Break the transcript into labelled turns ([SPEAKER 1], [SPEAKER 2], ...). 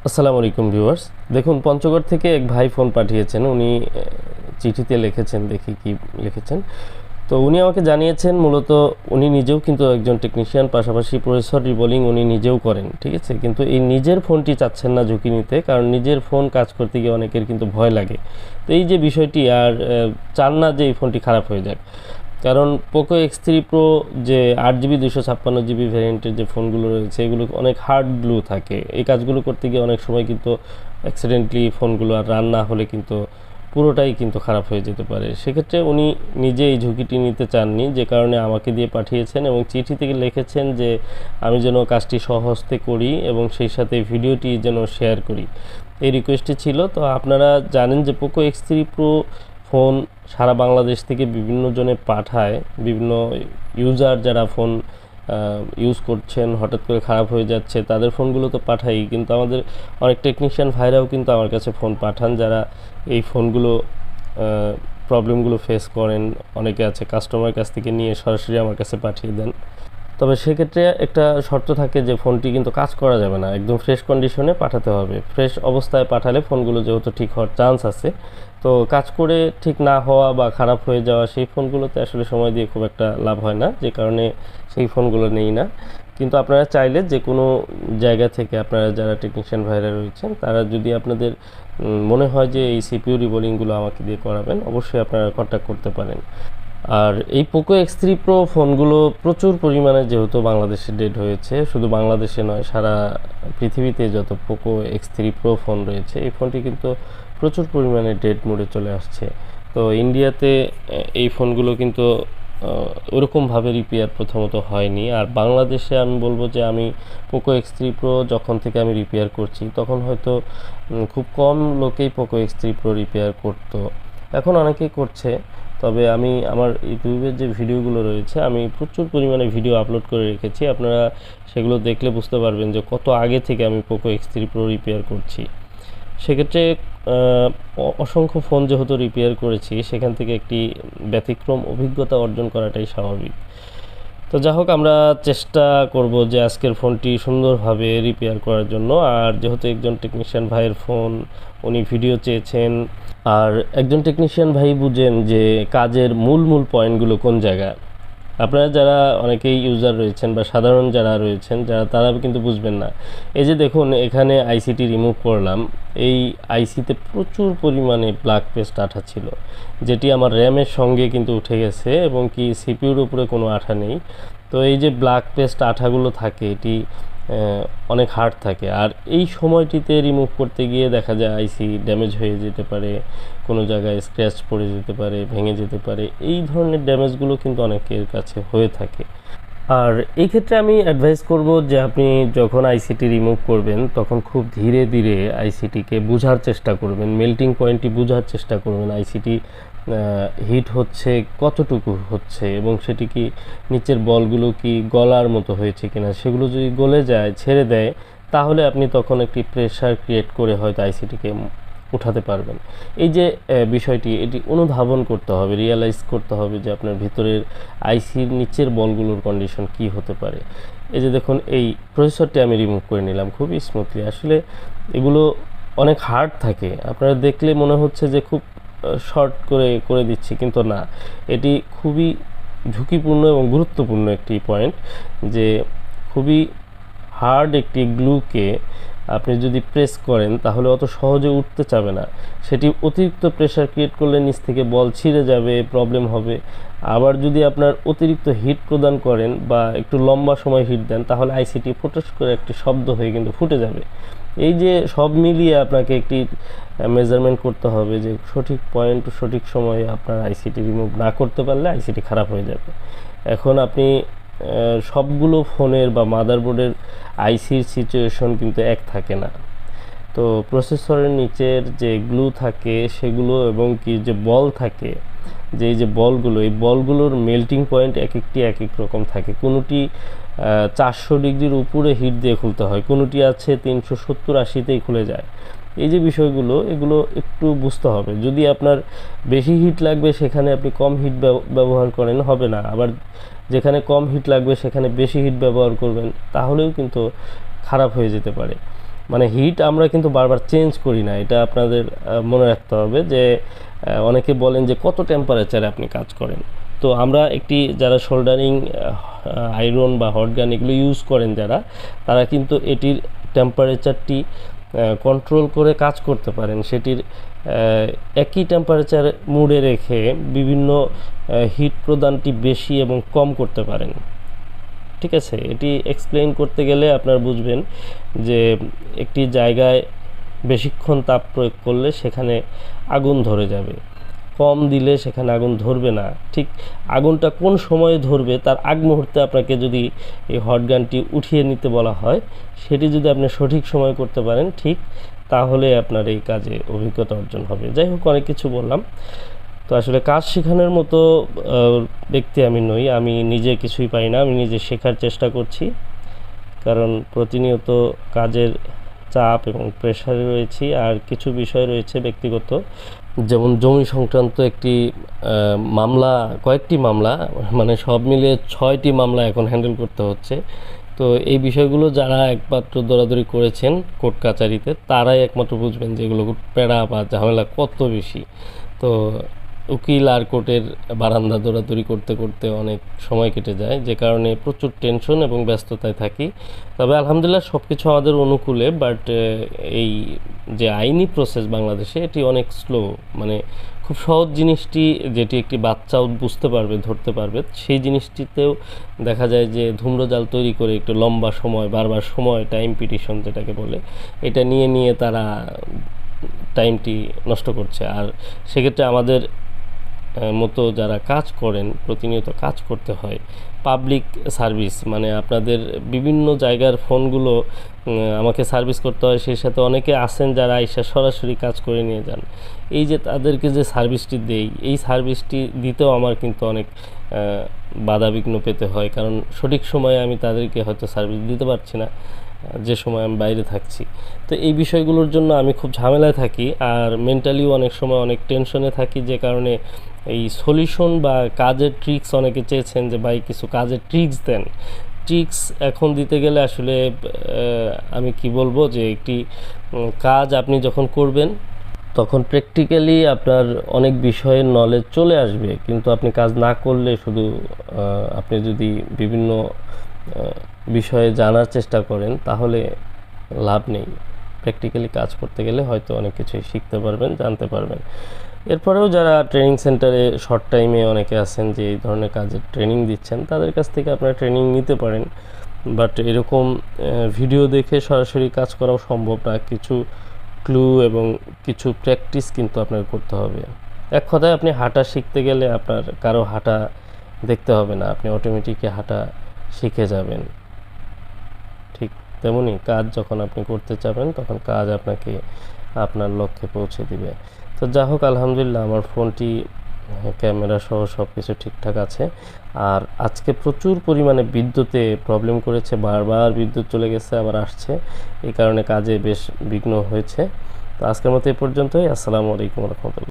[SPEAKER 1] আসসালামু আলাইকুম ভিউয়ার্স। দেখুন, পঞ্চগড় থেকে এক ভাই ফোন পাঠিয়েছেন। উনি চিঠিতে লিখেছেন, দেখি কি লিখেছেন। তো উনি আমাকে জানিয়েছেন, মূলত উনি নিজেও কিন্তু একজন টেকনিশিয়ান, পাশাপাশি প্রসেসর রিবোলিং উনি নিজেও করেন, ঠিক আছে। কিন্তু এই নিজের ফোনটি চাচ্ছেন না ঝুঁকি নিতে, কারণ নিজের ফোন কাজ করতে গিয়ে অনেকের কিন্তু ভয় লাগে। তো এই যে বিষয়টি, আর চান না যে এই ফোনটি খারাপ হয়ে যাক। কারণ পোকো X3 Pro যে 8GB 256GB ভ্যারিয়েন্টের যে ফোনগুলো রয়েছে, এগুলো অনেক হার্ড গ্লু থাকে। এই কাজগুলো করতে গিয়ে অনেক সময় কিন্তু অ্যাক্সিডেন্টলি ফোনগুলো আর রান না হলে কিন্তু পুরোটাই কিন্তু খারাপ হয়ে যেতে পারে। সেক্ষেত্রে উনি নিজে এই ঝুঁকিটি নিতে চাননি, যে কারণে আমাকে দিয়ে পাঠিয়েছেন এবং চিঠি থেকে লিখেছেন যে আমি যেন কাজটি সহজতে করি এবং সেই সাথে ভিডিওটি যেন শেয়ার করি, এই রিকোয়েস্টটি ছিল। তো আপনারা জানেন যে পোকো X3 Pro ফোন সারা বাংলাদেশ থেকে বিভিন্ন জনে পাঠায়। বিভিন্ন ইউজার যারা ফোন ইউজ করছেন, হঠাৎ করে খারাপ হয়ে যাচ্ছে, তাদের ফোনগুলো তো পাঠাই, কিন্তু আমাদের অনেক টেকনিশিয়ান ভাইরাও কিন্তু আমার কাছে ফোন পাঠান, যারা এই ফোনগুলো প্রবলেমগুলো ফেস করেন। অনেকে আছে কাস্টমার কাছ থেকে নিয়ে সরাসরি আমার কাছে পাঠিয়ে দেন। তবে সেক্ষেত্রে একটা শর্ত থাকে যে ফোনটি কিন্তু কাজ করা যাবে না, একদম ফ্রেশ কন্ডিশনে পাঠাতে হবে। ফ্রেশ অবস্থায় পাঠালে ফোনগুলো যেহেতু ঠিক হওয়ার চান্স আছে, তো কাজ করে ঠিক না হওয়া বা খারাপ হয়ে যাওয়া সেই ফোনগুলোতে আসলে সময় দিয়ে খুব একটা লাভ হয় না, যে কারণে সেই ফোনগুলো নেই না। কিন্তু আপনারা চাইলে যে কোনো জায়গা থেকে, আপনারা যারা টেকনিশিয়ান ভাইরা রয়েছেন, তারা যদি আপনাদের মনে হয় যে এই সিপিইউ রিবোলিংগুলো আমাকে দিয়ে করাবেন, অবশ্যই আপনারা কন্ট্যাক্ট করতে পারেন। আর এই পোকো X3 Pro ফোনগুলো প্রচুর পরিমাণে যেহেতু বাংলাদেশে ডেট হয়েছে, শুধু বাংলাদেশে নয়, সারা পৃথিবীতে যত পোকো X3 Pro ফোন রয়েছে, এই ফোনটি কিন্তু প্রচুর পরিমাণে ডেট মোডে চলে আসছে। তো ইন্ডিয়াতে এই ফোনগুলো কিন্তু ওরকমভাবে রিপেয়ার প্রথমত হয়নি। আর বাংলাদেশে আমি বলবো যে আমি পোকো X3 Pro যখন থেকে আমি রিপেয়ার করছি, তখন হয়তো খুব কম লোকেই পোকো X3 Pro রিপেয়ার করতো, এখন অনেকেই করছে। তবে আমি আমার ইউটিউবের যে ভিডিওগুলো রয়েছে, আমি প্রচুর পরিমাণে ভিডিও আপলোড করে রেখেছি। আপনারা সেগুলো দেখলে বুঝতে পারবেন যে কত আগে থেকে আমি পোকো X3 Pro রিপেয়ার করছি। সেক্ষেত্রে অসংখ্য ফোন যেহেতু রিপেয়ার করেছি, সেখান থেকে একটি ব্যতিক্রম অভিজ্ঞতা অর্জন করাটাই স্বাভাবিক। তো যাই হোক, আমরা চেষ্টা করব যে আজকের ফোনটি সুন্দরভাবে রিপেয়ার করার জন্য। আর যেহেতু একজন টেকনিশিয়ান ভাইয়ের ফোন, উনি ভিডিও চেয়েছেন, আর একজন টেকনিশিয়ান ভাই বুঝেন যে কাজের মূল পয়েন্টগুলো কোন জায়গায়। আপনারা যারা অনেকেই ইউজার রয়েছেন বা সাধারণ যারা রয়েছেন, তারা কিন্তু বুঝবেন না। এই যে দেখুন, এখানে আইসিটি রিমুভ করলাম, এই আইসিতে প্রচুর পরিমাণে ব্ল্যাক পেস্ট আঠা ছিল, যেটি আমার র্যামের সঙ্গে কিন্তু উঠে গেছে এবং কি সিপিইউর উপরে কোনো আঠা নেই। তো এই যে ব্ল্যাক পেস্ট আঠাগুলো থাকে, এটি অনেক হার্ড থাকে, আর এই সময়টিতে রিমুভ করতে গিয়ে দেখা যায় আইসি ড্যামেজ হয়ে যেতে পারে, কোনো জায়গায় স্ক্র্যাচ পড়ে যেতে পারে, ভেঙে যেতে পারে। এই ধরনের ড্যামেজগুলো কিন্তু অনেকের কাছে হয়ে থাকে। আর এই ক্ষেত্রে আমি অ্যাডভাইস করব যে আপনি যখন আইসিটি রিমুভ করবেন, তখন খুব ধীরে ধীরে আইসিটিকে বোঝার চেষ্টা করবেন, মেল্টিং পয়েন্টটি বোঝার চেষ্টা করবেন। আইসিটি হিট হচ্ছে কতটুকু হচ্ছে, এবং সেটি কি নিচের বলগুলো কি গলার মতো হয়েছে কিনা। সেগুলো যদি গলে যায়, ছেড়ে দেয়, তাহলে আপনি তখন একটি প্রেশার ক্রিয়েট করে হয়তো আইসিটিকে উঠাতে পারবেন। এই যে বিষয়টি, এটি অনুধাবন করতে হবে, রিয়ালাইজ করতে হবে যে আপনার ভিতরের আইসির নিচের বলগুলোর কন্ডিশন কি হতে পারে। এই যে দেখুন, এই প্রসেসরটি আমি রিমুভ করে নিলাম খুবই স্মুথলি। আসলে এগুলো অনেক হার্ড থাকে, আপনারা দেখলে মনে হচ্ছে যে খুব শর্ট করে দিচ্ছি, কিন্তু না, এটি খুবই ঝুঁকিপূর্ণ এবং গুরুত্বপূর্ণ একটি পয়েন্ট, যে খুবই হার্ড একটি গ্লুকে আপনি যদি প্রেস করেন, তাহলে অত সহজে উঠতে চাবে না। সেটি অতিরিক্ত প্রেশার ক্রিয়েট করলে নিচ থেকে বল ছিঁড়ে যাবে, প্রবলেম হবে। আবার যদি আপনার অতিরিক্ত হিট প্রদান করেন বা একটু লম্বা সময় হিট দেন, তাহলে আইসিটি ফোটস করে একটি শব্দ হয়ে কিন্তু ফুটে যাবে। এই যে সব মিলিয়ে আপনাকে একটি মেজারমেন্ট করতে হবে যে সঠিক পয়েন্ট, সঠিক সময়ে আপনার আইসিটি রিমুভ না করতে পারলে আইসিটি খারাপ হয়ে যাবে। এখন আপনি সবগুলো ফোনের বা মাদারবোর্ডের আইসির সিচুয়েশন কিন্তু এক থাকে না। তো প্রসেসরের নিচের যে গ্লু থাকে সেগুলো, এবং কি যে বল থাকে, যে এই যে বলগুলো, এই বলগুলোর মেল্টিং পয়েন্ট এক এক রকম থাকে। কোনোটি 400 ডিগ্রির উপরে হিট দিয়ে খুলতে হয়, কোনোটি আছে 370-80তেই খুলে যায়। এই যে বিষয়গুলো, এগুলো একটু বুঝতে হবে। যদি আপনার বেশি হিট লাগবে সেখানে আপনি কম হিট ব্যবহার করেন, হবে না। আবার যেখানে কম হিট লাগবে সেখানে বেশি হিট ব্যবহার করবেন, তাহলেও কিন্তু খারাপ হয়ে যেতে পারে। মানে হিট আমরা কিন্তু বারবার চেঞ্জ করি না, এটা আপনাদের মনে রাখতে হবে যে অনেকে বলেন যে কত টেম্পারেচারে আপনি কাজ করেন। তো আমরা একটি যারা সোল্ডারিং আয়রন বা হট গান এগুলো ইউজ করেন যারা, তারা কিন্তু এটির টেম্পারেচারটি কন্ট্রোল করে কাজ করতে পারেন। সেটির একই টেম্পারেচার মুডে রেখে বিভিন্ন হিট প্রদানটি বেশি এবং কম করতে পারেন। ঠিক আছে, এটি এক্সপ্লেইন করতে গেলে আপনারা বুঝবেন যে একটি জায়গায় বেশিক্ষণ তাপ প্রয়োগ করলে সেখানে আগুন ধরে যাবে, কম দিলে সেখানে আগুন ধরবে না। ঠিক আগুনটা কোন সময়ে ধরবে তার আগ মুহূর্তে আপনাকে যদি এই হট গানটি উঠিয়ে নিতে বলা হয়, সেটি যদি আপনি সঠিক সময় করতে পারেন ঠিক, তাহলে আপনার এই কাজে অভিজ্ঞতা অর্জন হবে। যাই হোক, অনেক কিছু বললাম। তো আসলে কাজ শেখানোর মতো ব্যক্তি আমি নই, আমি নিজে কিছুই পারি না, আমি নিজে শেখার চেষ্টা করছি, কারণ প্রতিনিয়ত কাজের চাপ এবং প্রেশারে রয়েছি। আর কিছু বিষয় রয়েছে ব্যক্তিগত, যেমন জমি সংক্রান্ত একটি মামলা, কয়েকটি মামলা, মানে সব মিলিয়ে 6টি মামলা এখন হ্যান্ডেল করতে হচ্ছে। তো এই বিষয়গুলো যারা একমাত্র দৌড়াদৌড়ি করেছেন কোর্ট কাচারিতে, তারাই একমাত্র বুঝবেন যে এগুলো প্যারা বা ঝামেলা কত বেশি। তো উকিল আর কোর্টের বারান্দা দৌড়াদৌড়ি করতে করতে অনেক সময় কেটে যায়, যে কারণে প্রচুর টেনশন এবং ব্যস্ততায় থাকি। তবে আলহামদুলিল্লাহ সব কিছু আমাদের অনুকূলে, বাট এই যে আইনি প্রসেস বাংলাদেশে এটি অনেক স্লো। মানে খুব সহজ জিনিসটি যেটি একটি বাচ্চাও বুঝতে পারবে, ধরতে পারবে, সেই জিনিসটিতেও দেখা যায় যে ধূম্রজাল তৈরি করে একটু লম্বা সময়, বারবার সময়, টাইম পিটিশন যেটাকে বলে, এটা নিয়ে নিয়ে তারা টাইমটি নষ্ট করছে। আর সেক্ষেত্রে আমাদের মতো যারা কাজ করেন, প্রতিনিয়ত কাজ করতে হয়, পাবলিক সার্ভিস, মানে আপনাদের বিভিন্ন জায়গার ফোনগুলো আমাকে সার্ভিস করতে হয়, সেই সাথে অনেকে আছেন যারা এসে সরাসরি কাজ করে নিয়ে যান। এই যে তাদেরকে যে সার্ভিসটি দেই, এই সার্ভিসটি দিতেও আমার কিন্তু অনেক বাধাবিঘ্ন পেতে হয়, কারণ সঠিক সময়ে আমি তাদেরকে হয়তো সার্ভিস দিতে পারছি না, যে সময় আমি বাইরে থাকছি। তো এই বিষয়গুলোর জন্য আমি খুব ঝামেলায় থাকি, আর মেন্টালিও অনেক সময় অনেক টেনশনে থাকি, যে কারণে এই সলিউশন বা কাজের ট্রিক্স অনেকে চেয়েছেন যে ভাই কিছু কাজের ট্রিক্স দেন। ট্রিক্স এখন দিতে গেলে আসলে আমি কি বলবো, যে একটি কাজ আপনি যখন করবেন তখন প্র্যাকটিক্যালি আপনার অনেক বিষয়ের নলেজ চলে আসবে, কিন্তু আপনি কাজ না করলে শুধু আপনি যদি বিভিন্ন বিষয়ে জানার চেষ্টা করেন তাহলে লাভ নেই। প্র্যাকটিক্যালি কাজ করতে গেলে হয়তো অনেক কিছুই শিখতে পারবেন, জানতে পারবেন। এরপরেও যারা ট্রেনিং সেন্টারে শর্ট টাইমে অনেকে আছেন যে এই ধরনের কাজের ট্রেনিং দিচ্ছেন, তাদের কাছ থেকে আপনারা ট্রেনিং নিতে পারেন, বাট এরকম ভিডিও দেখে সরাসরি কাজ করাও সম্ভব না। কিছু ক্লু এবং কিছু প্র্যাকটিস কিন্তু আপনাকে করতে হবে। এক কথায় আপনি হাঁটা শিখতে গেলে আপনার কারো হাঁটা দেখতে হবে না, আপনি অটোমেটিকই হাঁটা শিখে যাবেন। ঠিক তেমনি কাজ যখন আপনি করতে চাবেন তখন কাজ আপনাকে আপনার লক্ষ্যে পৌঁছে দিবে। তো যা হোক, আলহামদুলিল্লাহ আমার ফোনটি ক্যামেরা সহ সব কিছু ঠিকঠাক আছে। আর আজকে প্রচুর পরিমাণে বিদ্যুতে প্রবলেম করেছে, বারবার বিদ্যুৎ চলে গেছে আবার আসছে, এই কারণে কাজে বেশ বিঘ্ন হয়েছে। তো আজকের মতো এই পর্যন্তই। আসসালামু আলাইকুম রহমতুল্লাহ।